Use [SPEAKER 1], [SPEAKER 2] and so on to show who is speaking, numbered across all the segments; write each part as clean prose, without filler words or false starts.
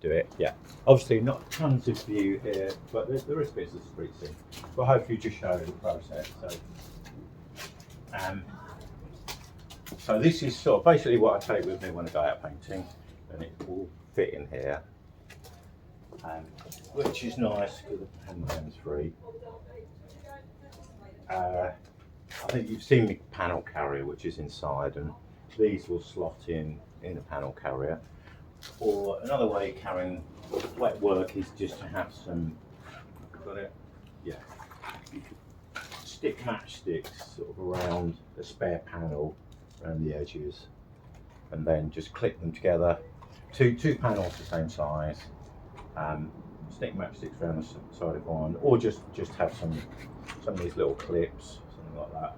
[SPEAKER 1] do it. Yeah, obviously not tons of view here, but there is bits of the street scene. But hopefully just show the process. So this is sort of basically what I take with me when I go out painting, and it will fit in here, which is nice because I have my hands free. I think you've seen the panel carrier, which is inside, and these will slot in a panel carrier. Or another way of carrying wet work is just to have some, got it? Yeah. You could stick matchsticks sort of around a spare panel around the edges, and then just clip them together. Two panels the same size. Stick matchsticks around the side of one, or just have some of these little clips, something like that.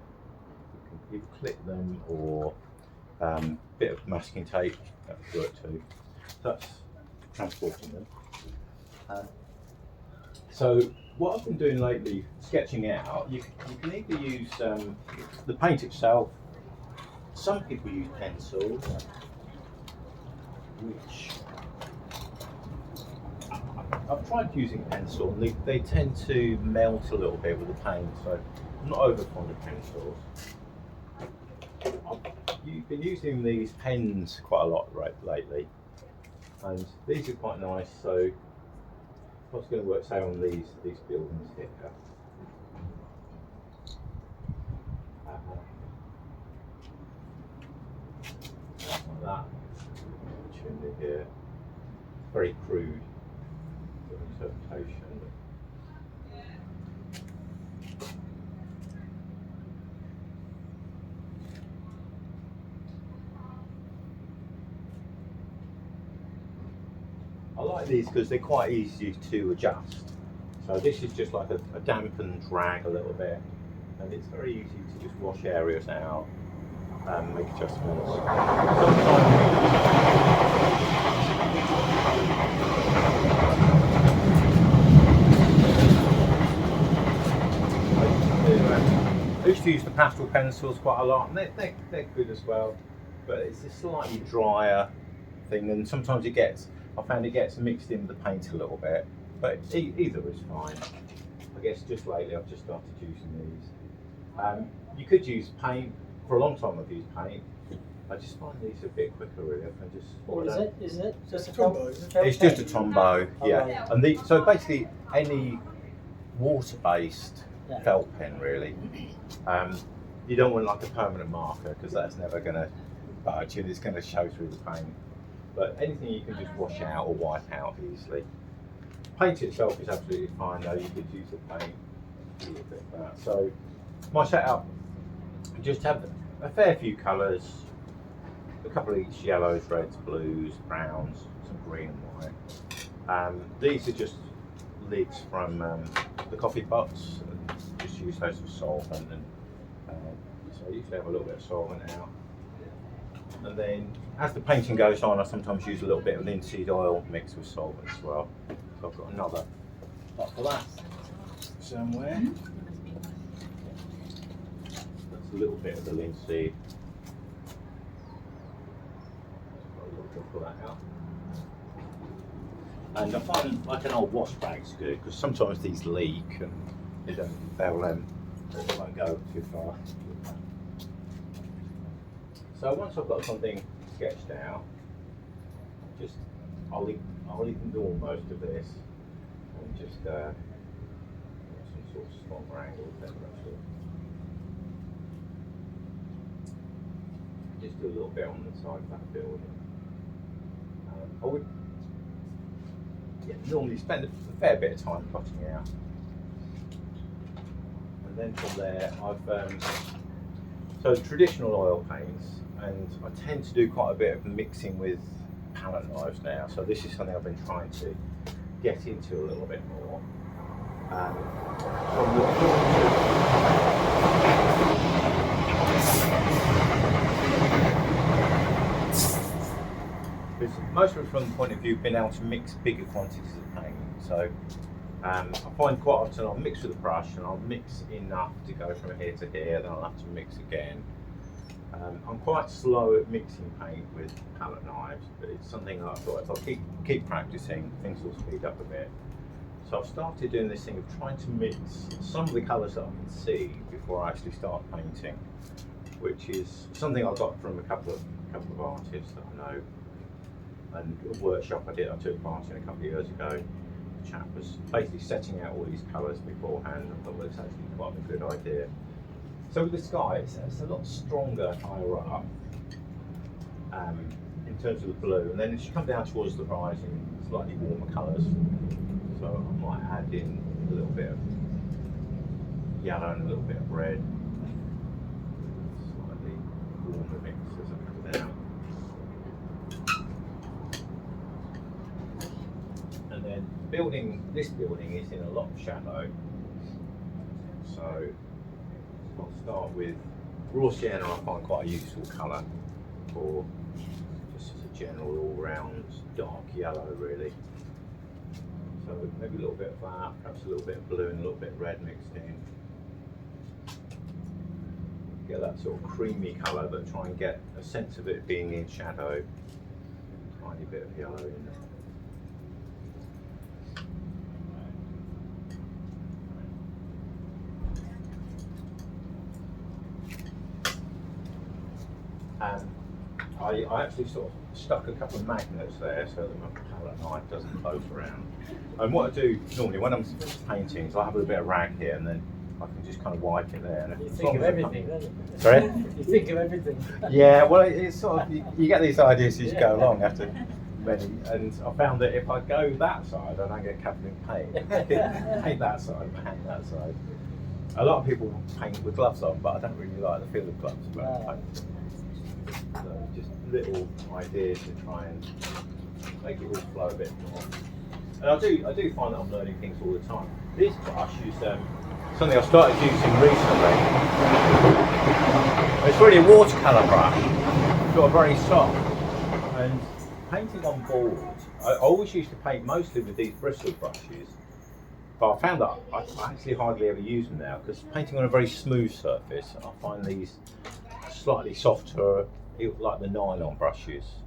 [SPEAKER 1] You can clip them, or bit of masking tape, that would work too. That's transporting them. So what I've been doing lately, sketching out, you can either use the paint itself. Some people use pencils, which I've tried using pencil, and they tend to melt a little bit with the paint, so I'm not over fond of pencils. I've been using these pens quite a lot lately, and these are quite nice. So what's going to work, say, on these buildings here, like that, tuned in here, very crude interpretation. I like these because they're quite easy to adjust. So this is just like a damp and drag a little bit, and it's very easy to just wash areas out and make adjustments. I used to use the pastel pencils quite a lot, and they're good as well, but it's a slightly drier thing, and sometimes I found it gets mixed in with the paint a little bit, but either is fine. I guess just lately I've just started using these. You could use paint. For a long time I've used paint. I just find these a bit quicker really. I just,
[SPEAKER 2] What is it? Is it just a
[SPEAKER 3] Tombow?
[SPEAKER 1] It's just a Tombow, yeah. And so basically any water-based felt pen really. You don't want like a permanent marker, because that's never going to budge and it's going to show through the paint. But anything you can just wash out or wipe out easily. Paint itself is absolutely fine though. You could use the paint, a little bit of that. So my setup, just have a fair few colours, a couple of each: yellows, reds, blues, browns, some green and white. These are just lids from the coffee pots, and just use those for solvent, and so I usually have a little bit of solvent out. And then as the painting goes on, I sometimes use a little bit of linseed oil mixed with solvent as well. So I've got another pot for that somewhere. That's a little bit of the linseed. Got a little bit for that out. And I find like an old wash bag's good, because sometimes these leak and they won't go too far. So once I've got something sketched out, I'll ignore most of this and just some sort of stronger angle, just do a little bit on the side of that building. I would normally spend a fair bit of time plotting it out, and then from there so traditional oil paints, and I tend to do quite a bit of mixing with palette knives now, so this is something I've been trying to get into a little bit more. Mostly from the point of view of being able to mix bigger quantities of paint. So I find quite often I'll mix with a brush, and I'll mix enough to go from here to here, then I'll have to mix again. I'm quite slow at mixing paint with palette knives, but it's something that I thought if I keep practicing, things will speed up a bit. So I've started doing this thing of trying to mix some of the colours that I can see before I actually start painting, which is something I got from a couple of artists that I know, and a workshop I took part in a couple of years ago. The chap was basically setting out all these colours beforehand. I thought, well, it's actually quite a good idea. So with the sky, it's a lot stronger higher up in terms of the blue, and then as you come down towards the horizon, slightly warmer colours. So I might add in a little bit of yellow and a little bit of red, slightly warmer mix as I come down. And then this building is in a lot of shadow, so I'll start with raw sienna. I find quite a useful colour for just as a general all-round dark yellow, really. So maybe a little bit of that, perhaps a little bit of blue and a little bit of red mixed in. Get that sort of creamy colour, but try and get a sense of it being in shadow. Tiny bit of yellow in there. And I actually sort of stuck a couple of magnets there so that my palette knife doesn't close around. And what I do normally when I'm painting is I have a little bit of rag here, and then I can just kind of wipe it there. And
[SPEAKER 2] you think of everything, don't you?
[SPEAKER 1] Sorry?
[SPEAKER 2] You think of everything.
[SPEAKER 1] Yeah, well, it's sort of, you get these ideas as you go along after many, and I found that if I go that side, I don't get covered in paint. Paint that side, paint that side. A lot of people paint with gloves on, but I don't really like the feel of gloves when I paint. So just little ideas to try and make it all flow a bit more. And I do find that I'm learning things all the time. This brush is something I started using recently. It's really a watercolour brush, sort of very soft. And painting on board, I always used to paint mostly with these bristle brushes, but I found that I actually hardly ever use them now, because painting on a very smooth surface, I find these slightly softer, like the nylon brushes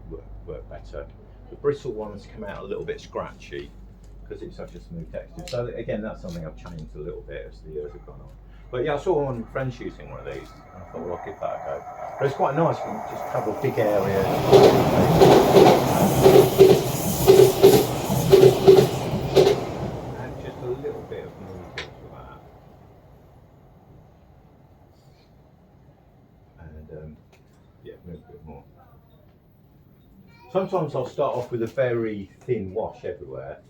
[SPEAKER 1] work better. The bristle ones come out a little bit scratchy because it's such a smooth texture. So again, that's something I've changed a little bit as the years have gone on. But yeah, I saw one of my friends using one of these, and I thought, well, I'll give that a go. But it's quite nice, you can just cover big areas. And just a little bit of movement for that. And yeah, move a bit more. Sometimes I'll start off with a very thin wash everywhere.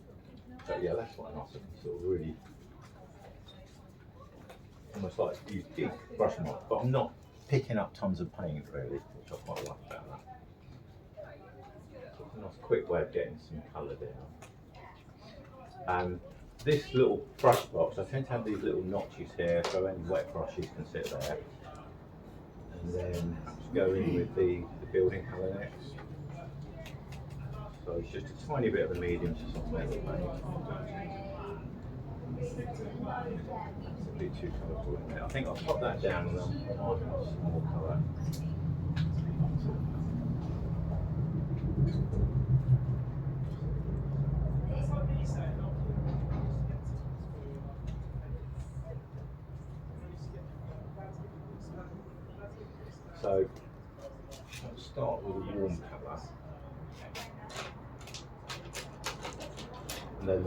[SPEAKER 1] But yeah, that's quite nice. I can sort of really, almost like use big brush marks, but I'm not picking up tons of paint really, which I quite like about that. So it's a nice quick way of getting some colour down. This little brush box, I tend to have these little notches here, so any wet brushes can sit there. And then perhaps go in with the building colour next. So it's just a tiny bit of a medium to soft metal paint. That's a bit too colourful in there. I think I'll pop that down and then I'll add some more colour. So let's start with a warm colour. And then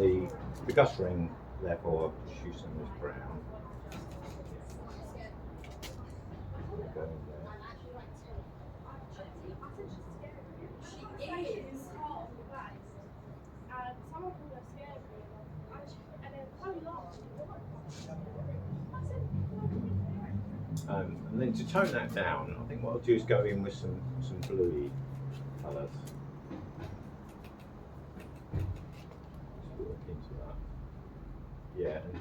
[SPEAKER 1] the gust ring, therefore, just use some of this brown. Go in there. And then to tone that down, I think what I'll do is go in with some bluey colours. Into that. Yeah, and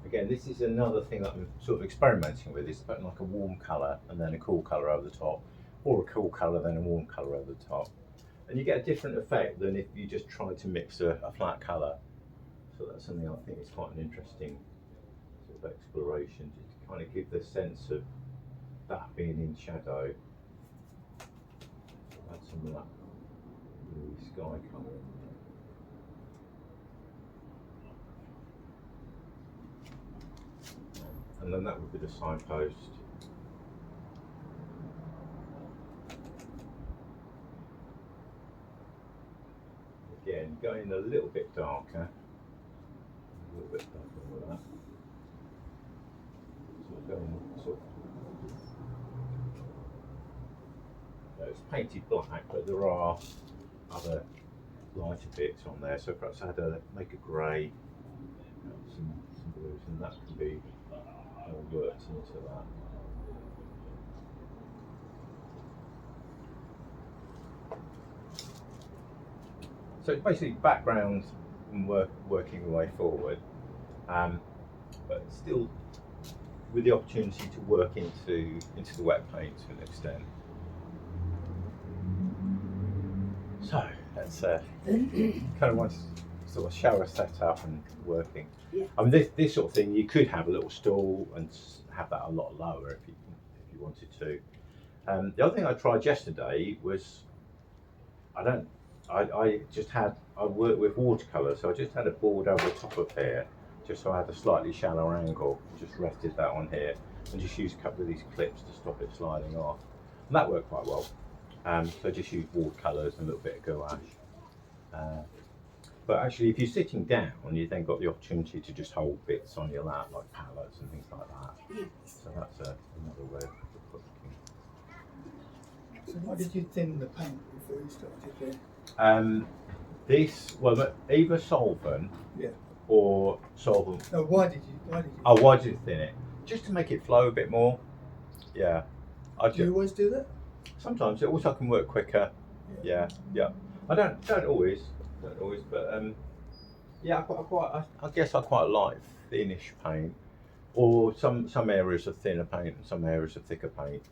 [SPEAKER 1] again, this is another thing that I'm sort of experimenting with, is putting like a warm colour and then a cool colour over the top, or a cool colour then a warm colour over the top. And you get a different effect than if you just try to mix a flat colour. So that's something I think is quite an interesting sort of exploration, just to kind of give the sense of that being in shadow, add some of that blue sky colour in there. And then that would be the signpost. Again, going a little bit darker. A little bit darker than that. It's painted black, but there are other lighter bits on there. So perhaps make a grey, some blues, and that can be worked into that. So it's basically background and working your way forward, but still with the opportunity to work into the wet paint to an extent. So that's kind of once sort of shower set up and working.
[SPEAKER 3] Yeah.
[SPEAKER 1] I mean, this sort of thing, you could have a little stool and have that a lot lower if you wanted to. The other thing I tried yesterday was I worked with watercolour, so I just had a board over the top of here, just so I had a slightly shallower angle. Just rested that on here and just used a couple of these clips to stop it sliding off, and that worked quite well. So I just used watercolours and a little bit of gouache. But actually, if you're sitting down, you then got the opportunity to just hold bits on your lap, like palettes and things like that.
[SPEAKER 3] Yes.
[SPEAKER 1] So that's another way of looking.
[SPEAKER 4] So why did you thin the paint before you started there?
[SPEAKER 1] Either solvent
[SPEAKER 4] Yeah.
[SPEAKER 1] or solvent.
[SPEAKER 4] No, why did you?
[SPEAKER 1] Oh, why did you thin it? Just to make it flow a bit more. Yeah.
[SPEAKER 4] Do you always do that?
[SPEAKER 1] Sometimes it also can work quicker. Yeah. I don't always, but yeah, I guess I quite like thinnish paint, or some areas of thinner paint and some areas of thicker paint.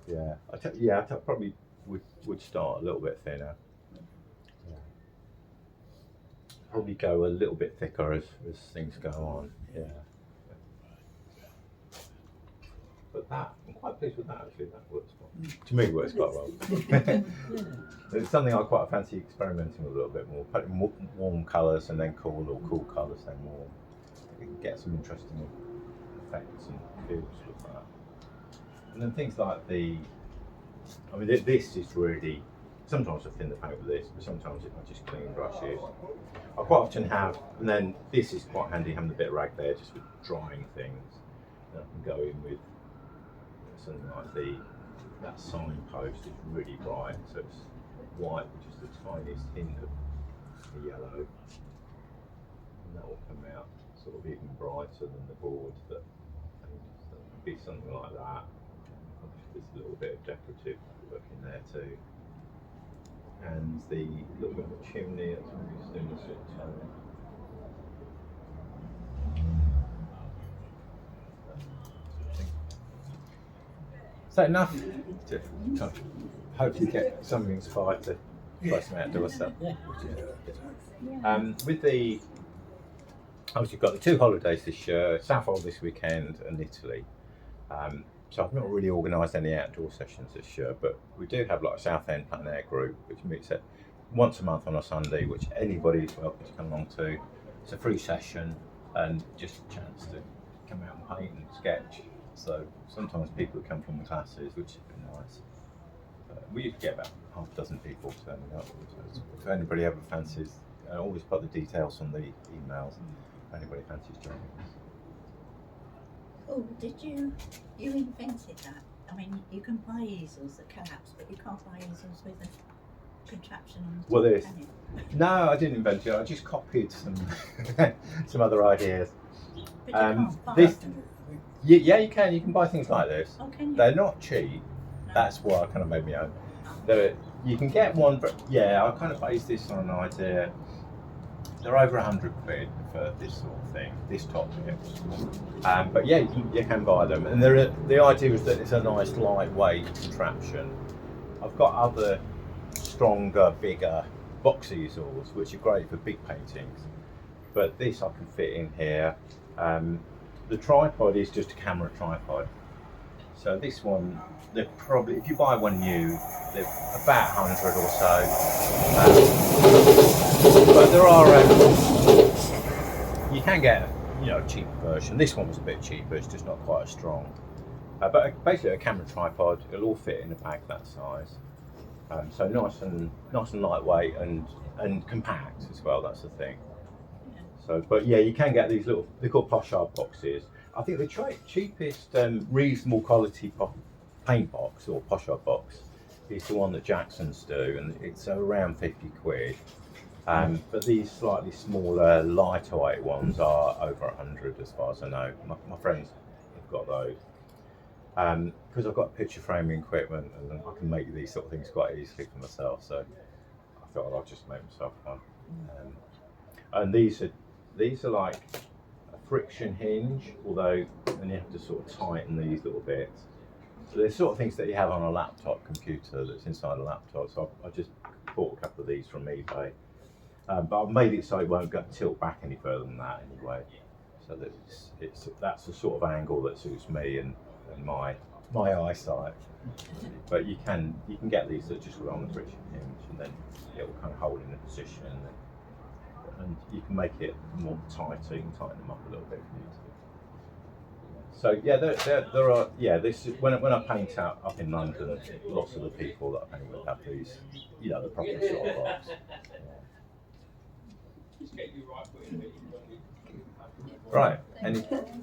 [SPEAKER 1] Yeah, I probably would start a little bit thinner. Yeah. Probably go a little bit thicker as things go on. Yeah. But I'm quite pleased with that actually. That works well. To me, it works quite well. It's something I quite fancy experimenting with a little bit more. Putting warm colours and then cool, or cool colours then warm. You can get some interesting effects and feels with that. And then things like this is really, sometimes I thin the paint with this, but sometimes if I just clean brushes. I quite often have, and then this is quite handy having a bit of rag there just for drying things. And I can go in with something like that signpost is really bright, so it's white with just the tiniest hint of the yellow, and that will come out sort of even brighter than the board. That would be something like that. There's a little bit of decorative work in there too, and the little bit of a chimney. That's really just doing a sort of tone. So enough to hopefully get something inspired to try some outdoor stuff.
[SPEAKER 2] Yeah.
[SPEAKER 1] With the, obviously you've got the 2 holidays this year, Southwold this weekend and Italy. So I've not really organised any outdoor sessions this year, but we do have like a Southend Plein Air group, which meets at once a month on a Sunday, which anybody is welcome to come along to. It's a free session and just a chance to come out and paint and sketch. So sometimes people come from the classes, which has been nice. We used to get about half a dozen people turning up. So if anybody ever fancies, I always put the details on the emails. If anybody fancies joining us.
[SPEAKER 3] Oh, did you invented that? I mean, you can buy easels that collapse, but you can't buy easels with a contraption on the
[SPEAKER 1] Well,
[SPEAKER 3] top,
[SPEAKER 1] there's
[SPEAKER 3] can you?
[SPEAKER 1] no, I didn't invent it. I just copied some other ideas.
[SPEAKER 3] But you can't buy
[SPEAKER 1] this-
[SPEAKER 3] them.
[SPEAKER 1] Yeah, you can. You can buy things like this.
[SPEAKER 3] Oh, can you?
[SPEAKER 1] They're not cheap.
[SPEAKER 3] No.
[SPEAKER 1] That's why I kind of made my own. You can get one, but I kind of based this on an idea. They're over £100 for this sort of thing, this top here. But yeah, you can buy them, and the idea is that it's a nice lightweight contraption. I've got other stronger, bigger box easels, which are great for big paintings, but this I can fit in here. The tripod is just a camera tripod, So this one, they're probably, if you buy one new, they're about 100 or so. But there are, you can get, a cheaper version. This one was a bit cheaper, it's just not quite as strong. But basically a camera tripod, it'll all fit in a bag that size. So nice and lightweight and compact as well, that's the thing. So, but yeah, you can get these little, they're called Pochard boxes. I think the cheapest reasonable quality paint box or Pochard box is the one that Jackson's do, and it's around 50 quid. But these slightly smaller, lighter weight ones are over 100 as far as I know. My friends have got those. Because I've got picture framing equipment and I can make these sort of things quite easily for myself, so I thought I'd just make myself one. And these are like a friction hinge, although then you have to sort of tighten these little bits. So they're sort of things that you have on a laptop computer that's inside a laptop. So I just bought a couple of these from eBay, but I've made it so it won't tilt back any further than that anyway. So that that's the sort of angle that suits me and my eyesight. But you can get these that just go on the friction hinge, and then it will kind of hold in a position, and you can make it more tighter. You can tighten them up a little bit if you need to. So yeah, there are this when I paint up in London, lots of the people that I paint with have these, the proper sort of box. Right,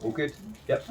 [SPEAKER 1] all good? Yep.